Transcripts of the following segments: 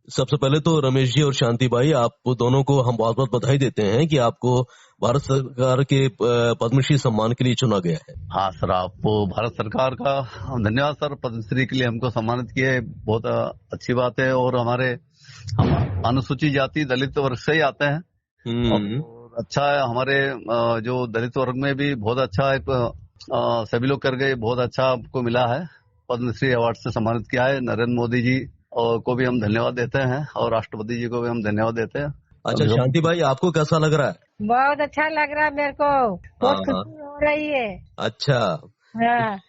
सबसे पहले तो रमेश जी और शांति भाई, आप दोनों को हम बहुत बहुत बधाई देते हैं कि आपको भारत सरकार के पद्मश्री सम्मान के लिए चुना गया है। हाँ सर, आपको भारत सरकार का धन्यवाद सर, पद्मश्री के लिए हमको सम्मानित किए, बहुत अच्छी बात है। और हम अनुसूचित जाति दलित वर्ग से ही आते हैं और अच्छा है। हमारे जो दलित वर्ग में भी बहुत अच्छा एक सभी लोग कर गए, बहुत अच्छा आपको मिला है, पद्मश्री अवार्ड से सम्मानित किया है। नरेंद्र मोदी जी को भी हम धन्यवाद देते हैं और राष्ट्रपति जी को भी हम धन्यवाद देते हैं। अच्छा शांति भाई, आपको कैसा लग रहा है? बहुत अच्छा लग रहा है मेरे को, बहुत खुशी हो रही है। अच्छा,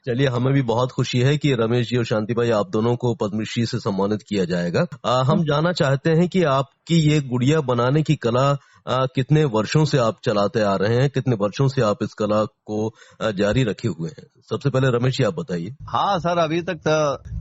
चलिए, हमें भी बहुत खुशी है कि रमेश जी और शांति भाई आप दोनों को पद्मश्री से सम्मानित किया जाएगा। हम जानना चाहते हैं कि आपकी ये गुड़िया बनाने की कला कितने वर्षों से आप चलाते आ रहे हैं, कितने वर्षों से आप इस कला को जारी रखे हुए हैं? सबसे पहले रमेश जी आप बताइए। हाँ सर, अभी तक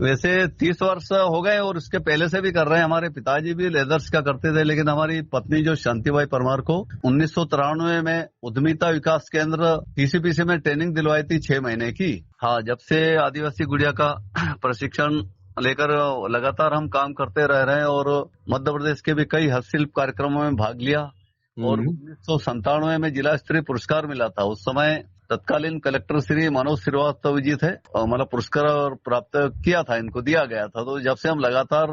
वैसे 30 वर्ष हो गए और उसके पहले से भी कर रहे हैं। हमारे पिताजी भी लेदर्स का करते थे, लेकिन हमारी पत्नी जो शांतिबाई परमार को 1993 में उद्यमिता विकास केंद्र टीसीपीसी में ट्रेनिंग दिलवाई थी 6 महीने की। हाँ, जब से आदिवासी गुड़िया का प्रशिक्षण लेकर लगातार हम काम करते रह रहे हैं और मध्य प्रदेश के भी कई हस्तशिल्प कार्यक्रमों में भाग लिया और 1997 में जिला स्तरीय पुरस्कार मिला था। उस समय तत्कालीन कलेक्टर श्री मनोज श्रीवास्तव जी थे और मतलब पुरस्कार प्राप्त किया था, इनको दिया गया था। तो जब से हम लगातार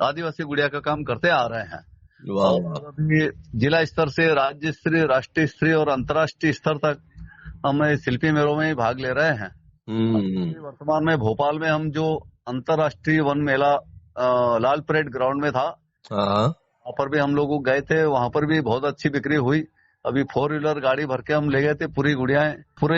आदिवासी गुड़िया का काम करते आ रहे हैं और अभी जिला स्तर से राज्य स्तरीय, राष्ट्रीय स्तरीय और अंतर्राष्ट्रीय स्तर तक हम शिल्पी मेलों में भाग ले रहे हैं। वर्तमान में भोपाल में हम जो अंतर्राष्ट्रीय वन मेला लाल परेड ग्राउंड में था, वहाँ पर भी हम लोग गए थे, वहाँ पर भी बहुत अच्छी बिक्री हुई। अभी 4 व्हीलर गाड़ी भर के हम ले गए थे, पूरी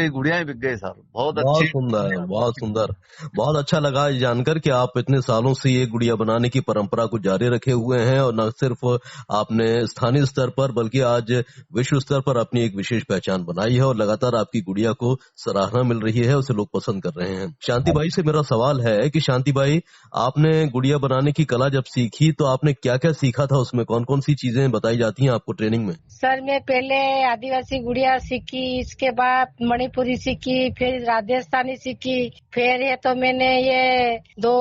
गुड़ियाएं बिक गई सर। बहुत सुंदर, बहुत सुंदर, बहुत अच्छा लगा जानकर कि आप इतने सालों से ये गुड़िया बनाने की परंपरा को जारी रखे हुए हैं और न सिर्फ आपने स्थानीय स्तर पर बल्कि आज विश्व स्तर पर अपनी एक विशेष पहचान बनाई है और लगातार आपकी गुड़िया को सराहना मिल रही है, उसे लोग पसंद कर रहे हैं। शांति भाई से मेरा सवाल है कि शांति भाई, आपने गुड़िया बनाने की कला जब सीखी तो आपने क्या क्या सीखा था, उसमें कौन कौन सी चीजें बताई जाती हैं आपको ट्रेनिंग में? सर, मैं पहले आदिवासी गुड़िया सीखी, इसके बाद मणिपुरी सीखी, फिर राजस्थानी सीखी, फिर ये तो मैंने ये 2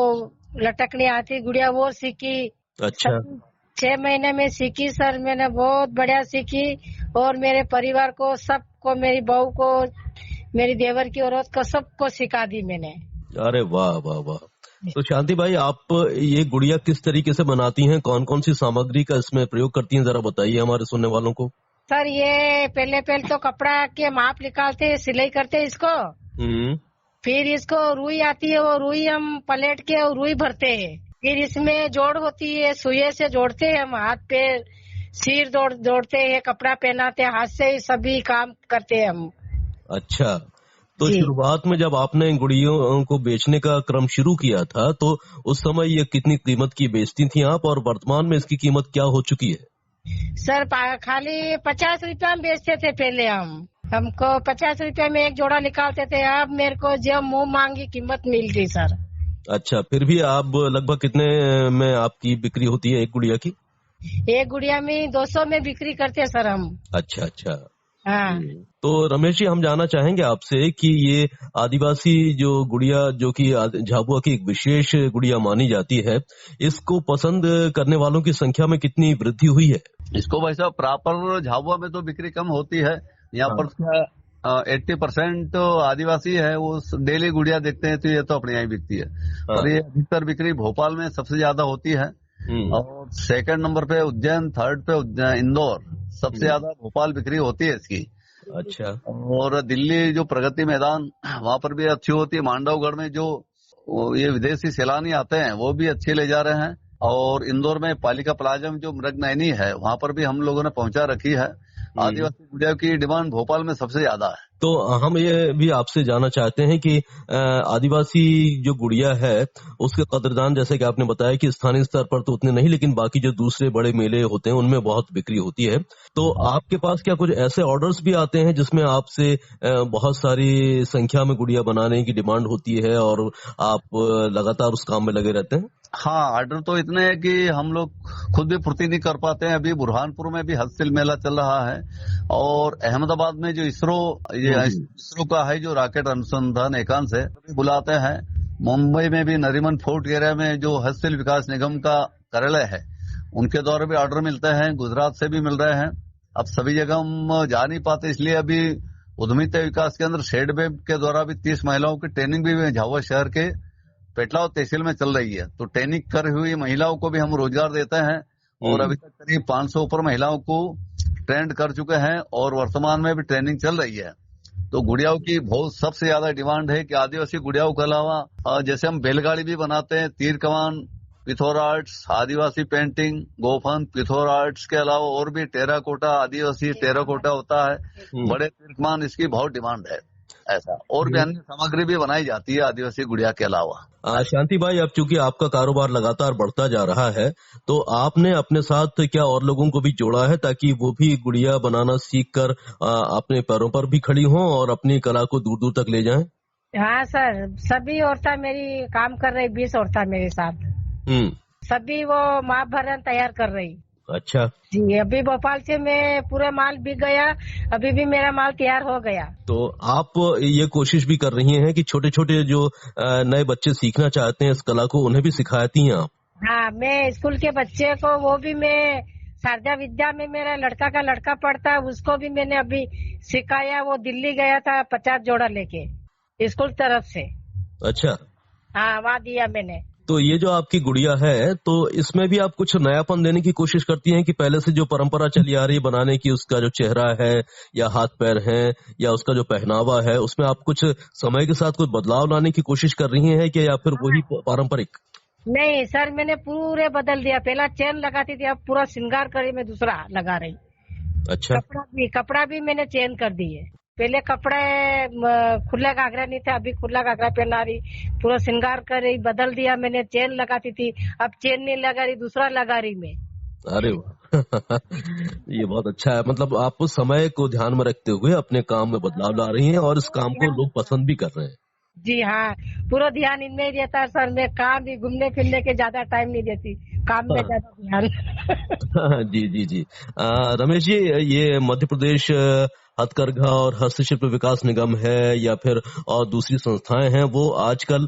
लटकनी आती गुड़िया वो सीखी। अच्छा, 6 महीने में सीखी सर, मैंने बहुत बढ़िया सीखी और मेरे परिवार को, सबको, मेरी बहू को, मेरी देवर की औरत को, सबको सिखा दी मैंने। अरे वाह वाह वाह। तो शांति भाई, आप ये गुड़िया किस तरीके से बनाती हैं, कौन कौन सी सामग्री का इसमें प्रयोग करती हैं, जरा बताइए हमारे सुनने वालों को। सर, ये पहले तो कपड़ा के माप निकालते हैं, सिलाई करते हैं इसको, फिर इसको रुई आती है, वो रुई हम पलट के और रुई भरते हैं, फिर इसमें जोड़ होती है, सुई से जोड़ते हैं हम, हाथ पे सिर जोड़ते हैं, कपड़ा पहनाते हैं, हाथ से ही सभी काम करते हैं हम। अच्छा, तो शुरुआत में जब आपने गुड़ियों को बेचने का क्रम शुरू किया था तो उस समय ये कितनी कीमत की बेचती थी आप, और वर्तमान में इसकी कीमत क्या हो चुकी है? सर, खाली 50 रुपया में बेचते थे पहले हमको 50 रुपया में एक जोड़ा निकालते थे। अब मेरे को जब मुंह मांगी कीमत मिल गई सर। अच्छा, फिर भी आप लगभग कितने में आपकी बिक्री होती है एक गुड़िया की? एक गुड़िया में 200 में बिक्री करते हैं सर हम। अच्छा। हाँ। तो रमेश जी, हम जानना चाहेंगे आपसे कि ये आदिवासी जो गुड़िया, जो कि झाबुआ की एक विशेष गुड़िया मानी जाती है, इसको पसंद करने वालों की संख्या में कितनी वृद्धि हुई है? इसको वैसा प्रॉपर झाबुआ में तो बिक्री कम होती है, यहाँ पर 80% आदिवासी है, वो डेली गुड़िया देखते हैं, तो ये तो अपने यहाँ बिकती है। और ये अधिकतर बिक्री भोपाल में सबसे ज्यादा होती है और 2nd नंबर पे उज्जैन, 3rd पे इंदौर, सबसे ज्यादा भोपाल बिक्री होती है इसकी। अच्छा, और दिल्ली जो प्रगति मैदान, वहाँ पर भी अच्छी होती है। मांडवगढ़ में जो ये विदेशी सैलानी आते हैं वो भी अच्छे ले जा रहे हैं। और इंदौर में पालिका प्लाजा में जो मृगनयनी है, वहाँ पर भी हम लोगों ने पहुंचा रखी है। आदिवासी गुड़िया की डिमांड भोपाल में सबसे ज्यादा है। तो हम ये भी आपसे जानना चाहते हैं कि आदिवासी जो गुड़िया है उसके कदरदान, जैसे कि आपने बताया कि स्थानीय स्तर पर तो उतने नहीं, लेकिन बाकी जो दूसरे बड़े मेले होते हैं उनमें बहुत बिक्री होती है। तो आपके पास क्या कुछ ऐसे ऑर्डर्स भी आते हैं जिसमें आपसे बहुत सारी संख्या में गुड़िया बनाने की डिमांड होती है और आप लगातार उस काम में लगे रहते हैं? हाँ, ऑर्डर तो इतने हैं कि हम लोग खुद भी पूर्ति नहीं कर पाते हैं। अभी बुरहानपुर में भी हस्तशिल्प मेला चल रहा है और अहमदाबाद में जो इसरो का है, जो रॉकेट अनुसंधान एकांश है, बुलाते हैं। मुंबई में भी नरीमन फोर्ट एरिया में जो हस्तशिल्प विकास निगम का कार्यालय है, उनके द्वारा भी ऑर्डर मिलते हैं, गुजरात से भी मिल रहे हैं। अब सभी जगह हम जा नहीं पाते, इसलिए अभी उद्यमिता विकास केंद्र शेडवेब के द्वारा भी 30 महिलाओं की ट्रेनिंग भी झाबुआ शहर के पेटलाव तहसील में चल रही है। तो ट्रेनिंग कर हुई महिलाओं को भी हम रोजगार देते हैं और अभी तक करीब 500 ऊपर महिलाओं को ट्रेंड कर चुके हैं और वर्तमान में भी ट्रेनिंग चल रही है। तो गुड़ियाओं की बहुत सबसे ज्यादा डिमांड है कि आदिवासी गुड़ियाओं के अलावा जैसे हम बैलगाड़ी भी बनाते हैं, तीर कमान, पिथौर आर्ट्स, आदिवासी पेंटिंग, गोफन, पिथौर आर्ट्स के अलावा और भी टेराकोटा, आदिवासी टेराकोटा होता है, बड़े तीर कमान, इसकी बहुत डिमांड है। ऐसा और भी अन्य सामग्री भी बनाई जाती है आदिवासी गुड़िया के अलावा। शांति भाई, अब चूंकि आपका कारोबार लगातार बढ़ता जा रहा है, तो आपने अपने साथ क्या और लोगों को भी जोड़ा है ताकि वो भी गुड़िया बनाना सीखकर अपने पैरों पर भी खड़ी हों और अपनी कला को दूर दूर तक ले जाएं? हाँ सर, सभी औरतें मेरी काम कर रही, 20 औरतें मेरे साथ। सभी वो माप भरन तैयार कर रही। अच्छा जी, अभी भोपाल से मैं पूरा माल बिक गया, अभी भी मेरा माल तैयार हो गया। तो आप ये कोशिश भी कर रही हैं कि छोटे छोटे जो नए बच्चे सीखना चाहते हैं इस कला को, उन्हें भी सिखाती हैं आप? हाँ, मैं स्कूल के बच्चे को, वो भी मैं शारदा विद्या में मेरा लड़का का लड़का पढ़ता है, उसको भी मैंने अभी सिखाया। वो दिल्ली गया था 50 जोड़ा लेके स्कूल तरफ से। अच्छा, हाँ, वहाँ दिया मैंने। तो ये जो आपकी गुड़िया है, तो इसमें भी आप कुछ नयापन देने की कोशिश करती हैं कि पहले से जो परंपरा चली आ रही है बनाने की, उसका जो चेहरा है या हाथ पैर है या उसका जो पहनावा है, उसमें आप कुछ समय के साथ कुछ बदलाव लाने की कोशिश कर रही हैं कि या फिर वही पारंपरिक? नहीं सर, मैंने पूरे बदल दिया। पहला चेन लगाती थी, अब पूरा श्रृंगार कर मैं दूसरा लगा रही। अच्छा, कपड़ा भी मैंने चेंज कर दिए। पहले कपड़े खुला घाघरा नहीं था, अभी खुला घाघरा पहना रही, पूरा श्रृंगार कर रही, बदल दिया मैंने। चेन लगाती थी, अब चेन नहीं लगा रही, दूसरा लगा रही मैं। अरे वाह ये बहुत अच्छा है। मतलब आप समय को ध्यान में रखते हुए अपने काम में बदलाव ला रही हैं और इस काम को लोग पसंद भी कर रहे हैं। जी हाँ, पूरा ध्यान इनमें ही रहता सर। मैं काम भी, घूमने फिरने के ज्यादा टाइम नहीं देती, काम में ज्यादा ध्यान। जी जी जी। रमेश जी, ये मध्य प्रदेश हथकरघा और हस्तशिल्प विकास निगम है या फिर और दूसरी संस्थाएं हैं, वो आजकल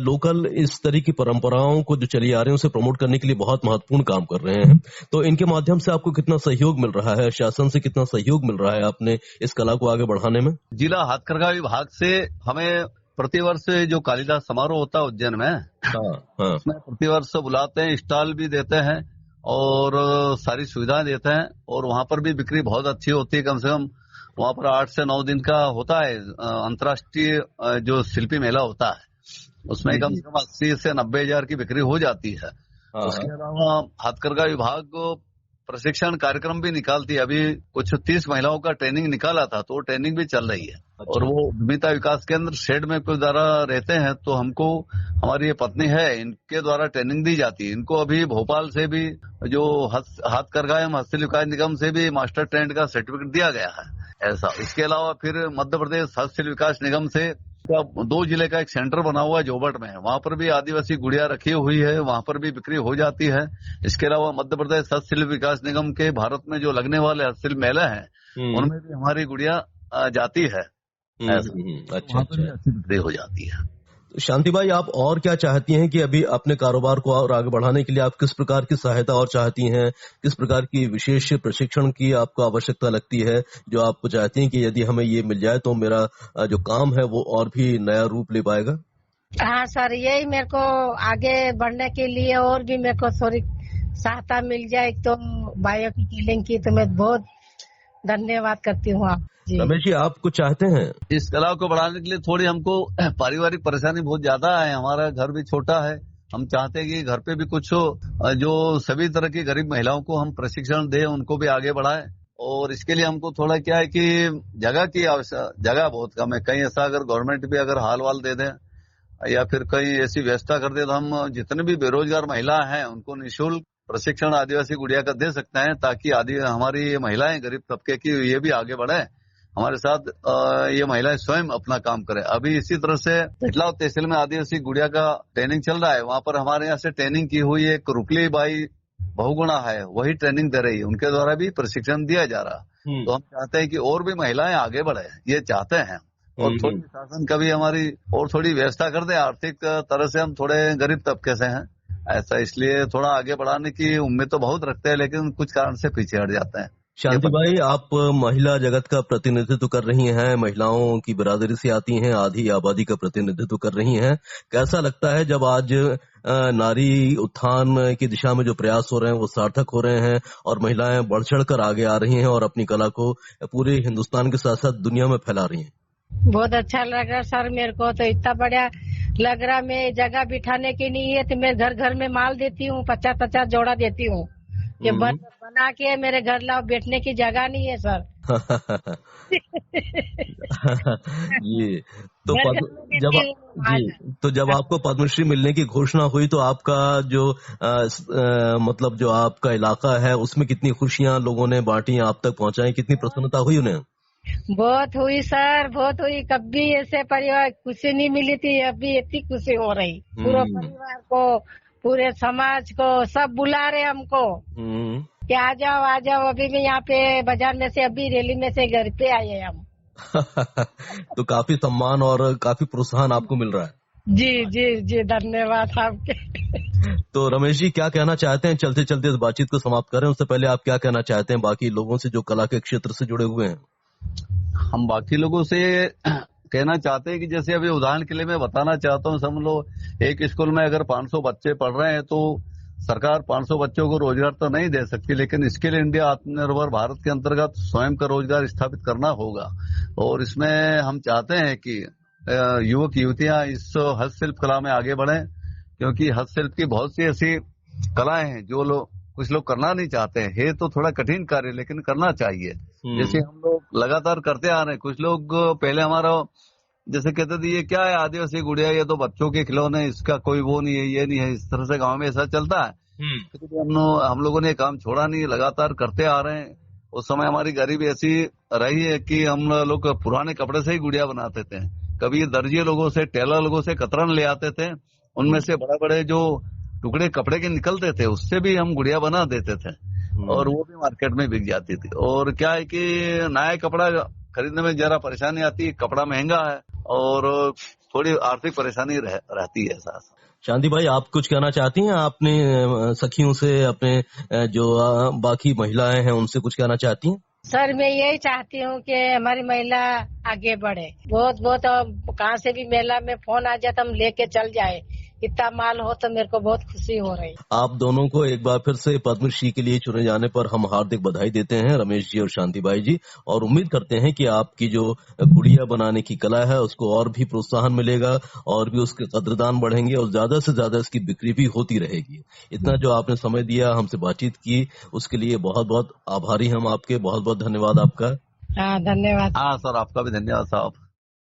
लोकल इस तरह की परंपराओं को जो चली आ रही है उसे प्रमोट करने के लिए बहुत महत्वपूर्ण काम कर रहे हैं। तो इनके माध्यम से आपको कितना सहयोग मिल रहा है, शासन से कितना सहयोग मिल रहा है अपने इस कला को आगे बढ़ाने में? जिला हथकरघा विभाग से हमें प्रतिवर्ष जो कालिदास समारोह होता है उज्जैन में, उसमें प्रतिवर्ष बुलाते हैं, स्टॉल भी देते हैं और सारी सुविधाएं देते हैं और वहाँ पर भी बिक्री बहुत अच्छी होती है। कम से कम वहाँ पर 8 से 9 दिन का होता है अंतर्राष्ट्रीय जो शिल्पी मेला होता है, उसमें कम से कम 80 से 90 हजार की बिक्री हो जाती है। उसके अलावा हथकरघा विभाग प्रशिक्षण कार्यक्रम भी निकालती है। अभी कुछ 30 महिलाओं का ट्रेनिंग निकाला था, तो ट्रेनिंग भी चल रही है। अच्छा। और वो उद्यमिता विकास केंद्र शेड में कुछ द्वारा रहते हैं, तो हमको हमारी ये पत्नी है, इनके द्वारा ट्रेनिंग दी जाती है। इनको अभी भोपाल से भी जो हथकरघा एवं हस्तशिल्प विकास निगम से भी मास्टर ट्रेंड का सर्टिफिकेट दिया गया है। ऐसा इसके अलावा फिर मध्य प्रदेश हस्तशिल्प विकास निगम से 2 जिले का एक सेंटर बना हुआ है जोबट में, वहाँ पर भी आदिवासी गुड़िया रखी हुई है, वहाँ पर भी बिक्री हो जाती है। इसके अलावा मध्य प्रदेश हस्तशिल्प विकास निगम के भारत में जो लगने वाले हस्तशिल्प मेले हैं उनमें भी हमारी गुड़िया जाती है। अच्छा, अच्छी बिक्री हो जाती है। शांति भाई, आप और क्या चाहती हैं कि अभी अपने कारोबार को और आगे बढ़ाने के लिए आप किस प्रकार की सहायता और चाहती हैं, किस प्रकार की विशेष प्रशिक्षण की आपको आवश्यकता लगती है, जो आप चाहती हैं कि यदि हमें ये मिल जाए तो मेरा जो काम है वो और भी नया रूप ले पाएगा? हाँ सर, यही मेरे को आगे बढ़ने के लिए और भी मेरे को थोड़ी सहायता मिल जाए तो बायो की कीलिंग की, तो मैं बहुत धन्यवाद करती हूँ आप। रमेश जी, आप कुछ चाहते हैं? इस कला को बढ़ाने के लिए थोड़ी हमको पारिवारिक परेशानी बहुत ज्यादा है। हमारा घर भी छोटा है, हम चाहते हैं कि घर पे भी कुछ हो, जो सभी तरह की गरीब महिलाओं को हम प्रशिक्षण दें, उनको भी आगे बढ़ाएं। और इसके लिए हमको थोड़ा क्या है कि जगह बहुत कम है। कहीं ऐसा अगर गवर्नमेंट भी अगर हाल वाल दे दें या फिर कहीं ऐसी व्यवस्था कर दे तो हम जितने भी बेरोजगार महिला हैं उनको निःशुल्क प्रशिक्षण आदिवासी गुड़िया का दे सकते हैं, ताकि हमारी ये महिलाएं गरीब तबके की ये भी आगे बढ़े, हमारे साथ ये महिलाएं स्वयं अपना काम करें। अभी इसी तरह से पेटलाव तहसील में आदिवासी गुड़िया का ट्रेनिंग चल रहा है। वहाँ पर हमारे यहाँ से ट्रेनिंग की हुई एक रुकली बाई बहुगुणा है, वही ट्रेनिंग दे रही है, उनके द्वारा भी प्रशिक्षण दिया जा रहा। तो हम चाहते हैं कि और भी महिलाएं आगे बढ़े, ये चाहते हैं। और थोड़ी शासन का भी हमारी और थोड़ी व्यवस्था कर दे। आर्थिक तरह से हम थोड़े गरीब तबके से हैं, ऐसा इसलिए थोड़ा आगे बढ़ाने की उम्मीद तो बहुत रखते हैं, लेकिन कुछ कारण से पीछे हट जाते हैं। शांति भाई, आप महिला जगत का प्रतिनिधित्व कर रही हैं, महिलाओं की बिरादरी से आती हैं, आधी आबादी का प्रतिनिधित्व कर रही हैं। कैसा लगता है जब आज नारी उत्थान की दिशा में जो प्रयास हो रहे हैं वो सार्थक हो रहे हैं और महिलाएं बढ़ चढ़ कर आगे आ रही हैं और अपनी कला को पूरे हिंदुस्तान के साथ साथ दुनिया में फैला रही हैं? बहुत अच्छा लग रहा सर, मेरे को तो इतना बढ़िया लग रहा। मैं जगह बिठाने की नहीं है तो मैं घर घर में माल देती हूँ, 50-50 जोड़ा देती हूँ। ये बना के मेरे घर लाओ, बैठने की जगह नहीं है सर। ये तो जब आपको पद्मश्री मिलने की घोषणा हुई तो आपका जो मतलब जो आपका इलाका है उसमें कितनी खुशियां लोगों ने बांटी, आप तक पहुंचाई, कितनी प्रसन्नता हुई उन्हें? बहुत हुई सर, बहुत हुई। कभी ऐसे परिवार खुशी नहीं मिली थी, अभी इतनी खुशी हो रही। पूरे परिवार को, पूरे समाज को, सब बुला रहे हमको कि आ जाओ। अभी भी यहाँ पे बाजार में से, अभी रैली में से घर पे आए हैं हम। तो काफी सम्मान और काफी प्रोत्साहन आपको मिल रहा है। जी जी जी, धन्यवाद आपके। तो रमेश जी, क्या कहना चाहते हैं? चलते चलते इस बातचीत को समाप्त करें उससे पहले आप क्या कहना चाहते हैं बाकी लोगों से जो कला के क्षेत्र से जुड़े हुए हैं? हम बाकी लोगों से कहना चाहते हैं कि जैसे अभी उदाहरण के लिए मैं बताना चाहता हूँ, समझ लो एक स्कूल में अगर 500 बच्चे पढ़ रहे हैं तो सरकार 500 बच्चों को रोजगार तो नहीं दे सकती, लेकिन स्किल इंडिया आत्मनिर्भर भारत के अंतर्गत स्वयं का रोजगार स्थापित करना होगा। और इसमें हम चाहते हैं कि युवक युवतियां इस हस्तशिल्प कला में आगे बढ़ें, क्योंकि हस्तशिल्प की बहुत सी ऐसी कलाएं हैं जो कुछ लोग करना नहीं चाहते हैं। है तो थोड़ा कठिन कार्य, लेकिन करना चाहिए। जैसे हम लोग लगातार करते आ रहे हैं। कुछ लोग पहले हमारा जैसे कहते थे ये क्या है आदिवासी गुड़िया, ये तो बच्चों के खिलौने, इसका कोई वो नहीं है, ये नहीं है, इस तरह से गांव में ऐसा चलता है। तो हम लोगों ने काम छोड़ा नहीं, लगातार करते आ रहे हैं। उस समय हमारी गरीबी ऐसी रही है कि हम लोग पुराने कपड़े से ही गुड़िया बनाते थे। कभी दर्जी लोगों से, टेलर लोगों से कतरन ले आते थे, उनमें से बड़े बड़े जो टुकड़े कपड़े के निकलते थे उससे भी हम गुड़िया बना देते थे और वो भी मार्केट में बिक जाती थी। और क्या है कि नया कपड़ा खरीदने में जरा परेशानी आती है, कपड़ा महंगा है और थोड़ी आर्थिक परेशानी रहती है। साथ शांति भाई, आप कुछ कहना चाहती हैं? अपने सखियों से, अपने जो बाकी महिलाएं हैं उनसे कुछ कहना चाहती हैं? सर मैं यही चाहती हूँ कि हमारी महिला आगे बढ़े। बहुत कहाँ से भी मेला में फोन आ जाए तो हम लेके चल जाए, इतना माल हो तो मेरे को बहुत खुशी हो रही। आप दोनों को एक बार फिर से पद्मश्री के लिए चुने जाने पर हम हार्दिक बधाई देते हैं, रमेश जी और शांति भाई जी, और उम्मीद करते हैं कि आपकी जो गुड़िया बनाने की कला है उसको और भी प्रोत्साहन मिलेगा और भी उसके कदरदान बढ़ेंगे और ज्यादा से ज्यादा इसकी बिक्री भी होती रहेगी। इतना जो आपने समय दिया, हमसे बातचीत की, उसके लिए बहुत बहुत आभारी हम आपके। बहुत बहुत धन्यवाद आपका। हाँ धन्यवाद। हाँ सर, आपका भी धन्यवाद साहब।